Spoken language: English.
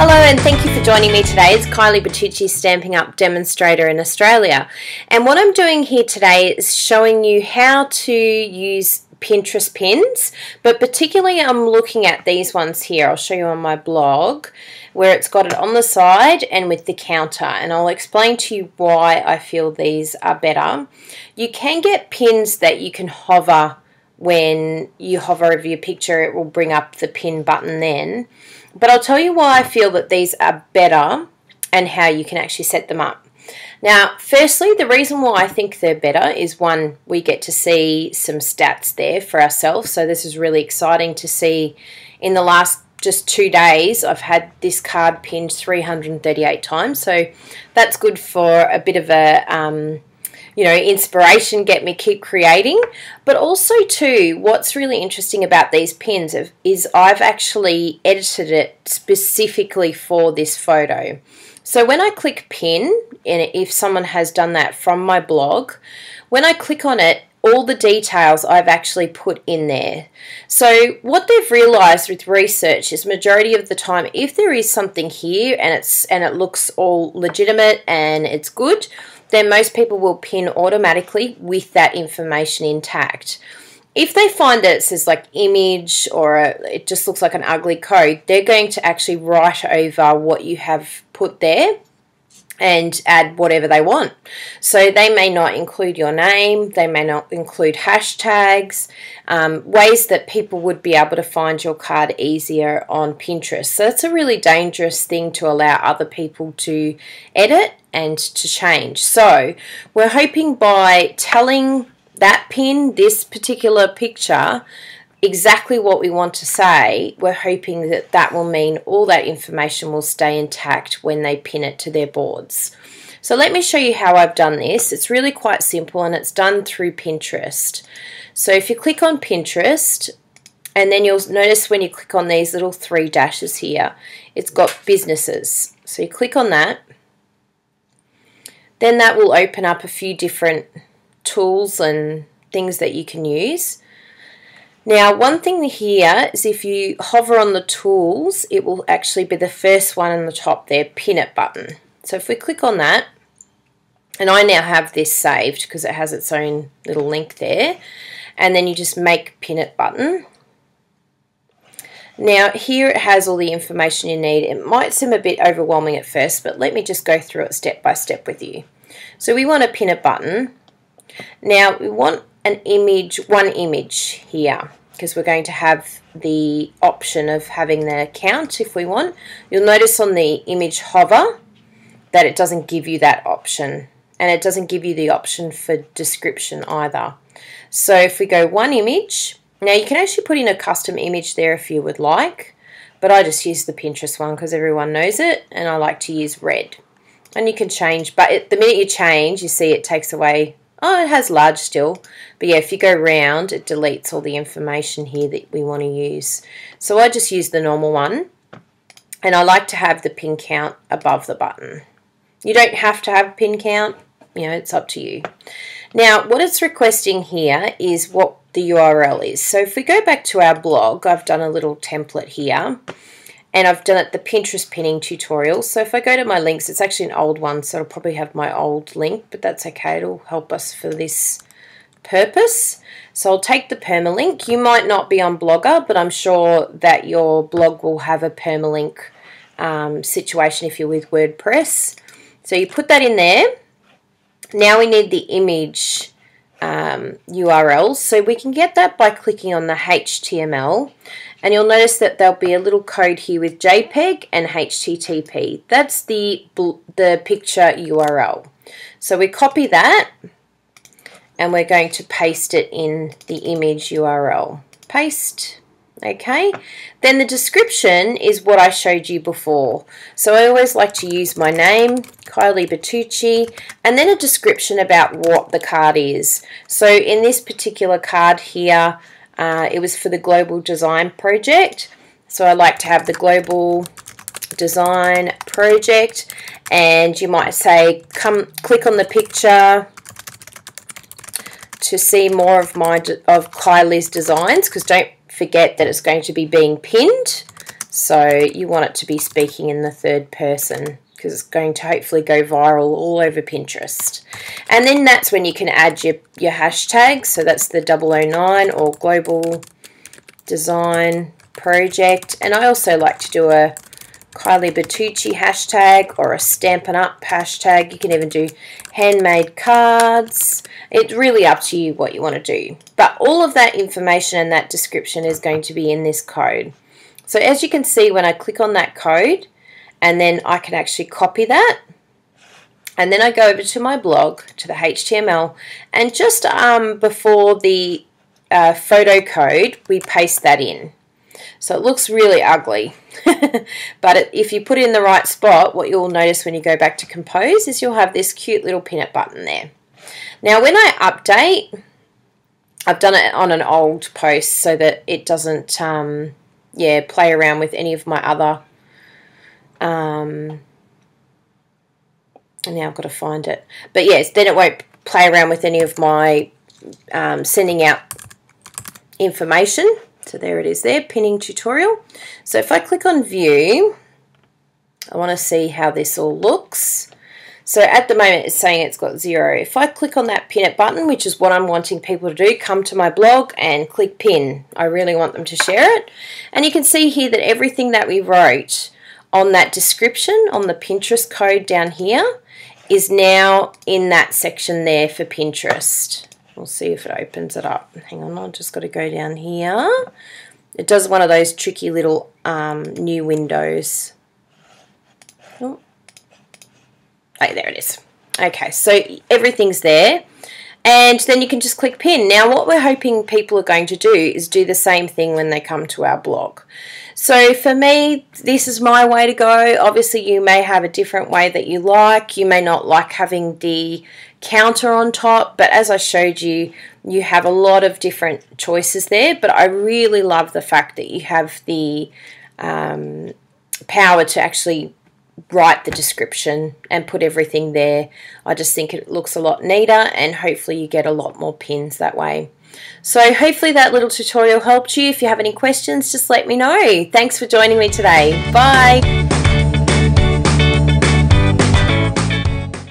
Hello and thank you for joining me today. It's Kylie Bertucci, Stampin' Up! Demonstrator in Australia. And what I'm doing here today is showing you how to use Pinterest pins, but particularly I'm looking at these ones here. I'll show you on my blog where it's got it on the side and with the counter, and I'll explain to you why I feel these are better. You can get pins that you can hover. When you hover over your picture, it will bring up the pin button then. But I'll tell you why I feel that these are better and how you can actually set them up. Now, firstly, the reason why I think they're better is, one, we get to see some stats there for ourselves. So this is really exciting to see. In the last just 2 days, I've had this card pinned 338 times. So that's good for a bit of a inspiration, get me keep creating. But also too, what's really interesting about these pins is I've actually edited it specifically for this photo. So when I click pin, and if someone has done that from my blog, when I click on it, all the details I've actually put in there. So what they've realized with research is majority of the time, if there is something here and it looks all legitimate and it's good, then most people will pin automatically with that information intact. If they find that it says like image or it just looks like an ugly code, they're going to actually write over what you have put there and add whatever they want. So they may not include your name, they may not include hashtags, ways that people would be able to find your card easier on Pinterest. So that's a really dangerous thing to allow other people to edit and to change. So we're hoping by telling that pin, this particular picture, exactly what we want to say, we're hoping that that will mean all that information will stay intact when they pin it to their boards. So let me show you how I've done this. It's really quite simple and it's done through Pinterest. So if you click on Pinterest, and then you'll notice when you click on these little 3 dashes here, it's got businesses. So you click on that, then that will open up a few different tools and things that you can use. Now, one thing here is if you hover on the tools, it will actually be the first one on the top there, pin it button. So if we click on that, and I now have this saved because it has its own little link there, and then you just make pin it button. Now here it has all the information you need. It might seem a bit overwhelming at first, but let me just go through it step by step with you. So we want to pin a button. Now we want an image, one image here, because we're going to have the option of having the count if we want. You'll notice on the image hover that it doesn't give you that option, and it doesn't give you the option for description either. So if we go one image, now you can actually put in a custom image there if you would like, but I just use the Pinterest one because everyone knows it, and I like to use red. And you can change, but the minute you change, you see it takes away. Oh, it has large still. But yeah, if you go round, it deletes all the information here that we want to use. So I just use the normal one. And I like to have the pin count above the button. You don't have to have a pin count. You know, it's up to you. Now, what it's requesting here is what the URL is. So if we go back to our blog, I've done a little template here. And I've done it the Pinterest pinning tutorial. So if I go to my links, it's actually an old one, so it'll probably have my old link, but that's okay. It'll help us for this purpose. So I'll take the permalink. You might not be on Blogger, but I'm sure that your blog will have a permalink situation if you're with WordPress. So you put that in there. Now we need the image URL. So we can get that by clicking on the HTML. And you'll notice that there'll be a little code here with JPEG and HTTP. That's the picture URL. So we copy that and we're going to paste it in the image URL. Paste. Okay. Then the description is what I showed you before. So I always like to use my name, Kylie Bertucci, and then a description about what the card is. So in this particular card here, it was for the Global Design Project. So I like to have the Global Design Project, and you might say, come click on the picture to see more of Kylie's designs, because don't forget that it's going to be being pinned. So you want it to be speaking in the third person, because it's going to hopefully go viral all over Pinterest. And then that's when you can add your hashtags. So that's the 009 or Global Design Project. And I also like to do a Kylie Bertucci hashtag or a Stampin' Up hashtag. You can even do handmade cards. It's really up to you what you want to do. But all of that information and that description is going to be in this code. So as you can see, when I click on that code, and then I can actually copy that, and then I go over to my blog, to the HTML, and just before the photo code, we paste that in. So it looks really ugly, but if you put it in the right spot, what you'll notice when you go back to compose is you'll have this cute little pin it button there. Now when I update, I've done it on an old post so that it doesn't play around with any of my other and now I've got to find it, but yes, then it won't play around with any of my sending out information. So there it is there, pinning tutorial. So if I click on view, I want to see how this all looks. So at the moment it's saying it's got 0. If I click on that pin it button, which is what I'm wanting people to do, come to my blog and click pin. I really want them to share it. And you can see here that everything that we wrote on that description, on the Pinterest code down here, is now in that section there for Pinterest. We'll see if it opens it up. Hang on, I've just got to go down here. It does one of those tricky little new windows. Oh, there it is. Okay, so everything's there. And then you can just click pin. Now what we're hoping people are going to do is do the same thing when they come to our blog. So for me, this is my way to go. Obviously you may have a different way that you like. You may not like having the counter on top, but as I showed you, you have a lot of different choices there. But I really love the fact that you have the power to actually write the description and put everything there. I just think it looks a lot neater, and hopefully you get a lot more pins that way. So hopefully that little tutorial helped you. If you have any questions, just let me know. Thanks for joining me today. Bye.